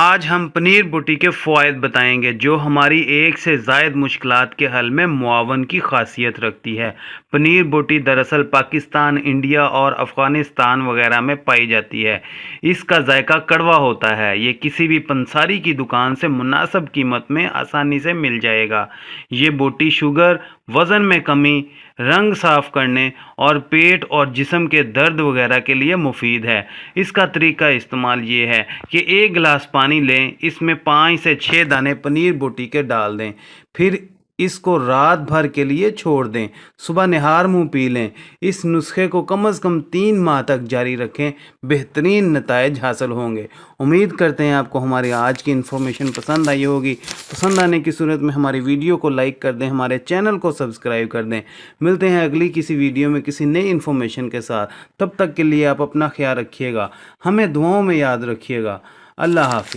آج ہم پنیر بوٹی کے فوائد بتائیں گے جو ہماری ایک سے زائد مشکلات کے حل میں معاون کی خاصیت رکھتی ہے۔ پنیر بوٹی دراصل پاکستان، انڈیا اور افغانستان وغیرہ میں پائی جاتی ہے۔ اس کا ذائقہ کڑوا ہوتا ہے۔ یہ کسی بھی پنساری کی دکان سے مناسب قیمت میں آسانی سے مل جائے گا۔ یہ بوٹی شوگر، وزن میں کمی، رنگ صاف کرنے اور پیٹ اور جسم کے درد وغیرہ کے لیے مفید ہے۔ اس کا طریقہ استعمال یہ ہے کہ 1 گلاس پانی لیں، اس میں 5 سے 6 دانے پنیر بوٹی کے ڈال دیں، پھر اس کو رات بھر کے لیے چھوڑ دیں، صبح نہار منہ پی لیں۔ اس نسخے کو کم از کم 3 ماہ تک جاری رکھیں، بہترین نتائج حاصل ہوں گے۔ امید کرتے ہیں آپ کو ہماری آج کی انفارمیشن پسند آئی ہوگی۔ پسند آنے کی صورت میں ہماری ویڈیو کو لائک کر دیں، ہمارے چینل کو سبسکرائب کر دیں۔ ملتے ہیں اگلی کسی ویڈیو میں کسی نئی انفارمیشن کے ساتھ۔ تب تک کے لیے آپ اپنا خیال رکھیے گا، ہمیں دعاؤں میں یاد رکھیے گا۔ اللہ حافظ۔